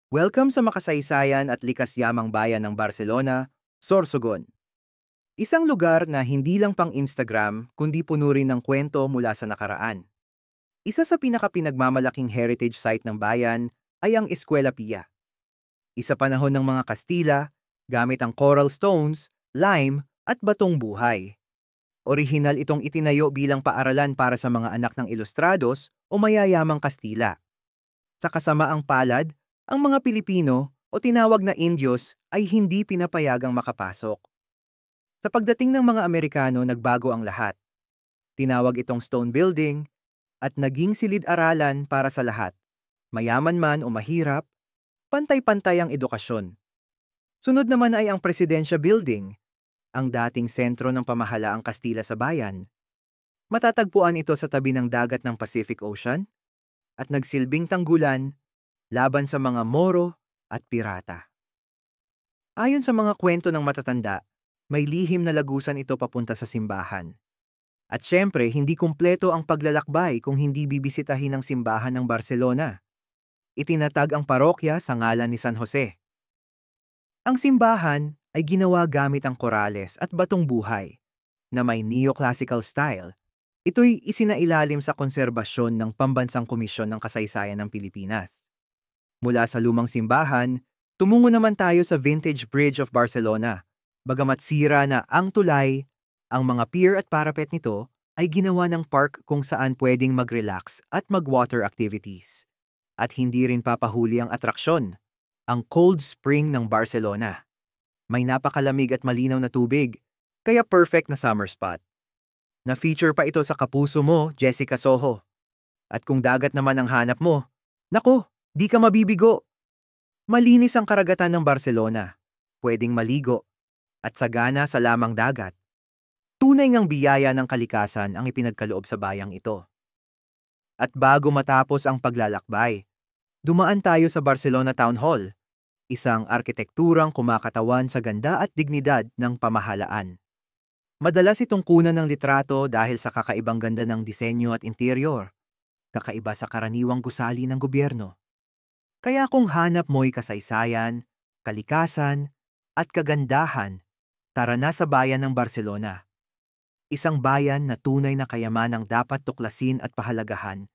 Welcome sa makasaysayan at likas yamang bayan ng Barcelona, Sorsogon. Isang lugar na hindi lang pang Instagram kundi puno rin ng kwento mula sa nakaraan. Isa sa pinakapinagmamalaking heritage site ng bayan ay ang Escuela Pia. Isa panahon ng mga Kastila, gamit ang coral stones, lime at batong buhay. Orihinal itong itinayo bilang paaralan para sa mga anak ng ilustrados o mayayamang Kastila. Sa kasamaang palad, ang mga Pilipino o tinawag na Indios ay hindi pinapayagang makapasok. Sa pagdating ng mga Amerikano, nagbago ang lahat. Tinawag itong stone building at naging silid-aralan para sa lahat. Mayaman man o mahirap, pantay-pantay ang edukasyon. Sunod naman ay ang Presidencia Building, ang dating sentro ng pamahalaang Kastila sa bayan. Matatagpuan ito sa tabi ng dagat ng Pacific Ocean at nagsilbing tanggulan laban sa mga Moro at pirata. Ayon sa mga kwento ng matatanda, may lihim na lagusan ito papunta sa simbahan. At syempre, hindi kumpleto ang paglalakbay kung hindi bibisitahin ang simbahan ng Barcelona. Itinatag ang parokya sa ngalan ni San Jose. Ang simbahan ay ginawa gamit ang korales at batong buhay na may neoclassical style. Ito'y isinailalim sa konserbasyon ng Pambansang Komisyon ng Kasaysayan ng Pilipinas. Mula sa lumang simbahan, tumungo naman tayo sa Vintage Bridge of Barcelona. Bagamat sira na ang tulay, ang mga pier at parapet nito ay ginawa ng park kung saan pwedeng mag-relax at mag-water activities. At hindi rin papahuli ang atraksyon, ang Cold Spring ng Barcelona. May napakalamig at malinaw na tubig, kaya perfect na summer spot. Na-feature pa ito sa kapuso mo, Jessica Soho. At kung dagat naman ang hanap mo, nako, di ka mabibigo. Malinis ang karagatan ng Barcelona. Pwedeng maligo. At sagana sa lamang dagat. Tunay ngang biyaya ng kalikasan ang ipinagkaloob sa bayang ito. At bago matapos ang paglalakbay, dumaan tayo sa Barcelona Town Hall, isang arkitekturang kumakatawan sa ganda at dignidad ng pamahalaan. Madalas itong kunan ng litrato dahil sa kakaibang ganda ng disenyo at interior, kakaiba sa karaniwang gusali ng gobyerno. Kaya kung hanap mo'y kasaysayan, kalikasan, at kagandahan, tara na sa bayan ng Barcelona. Isang bayan na tunay na kayamanang dapat tuklasin at pahalagahan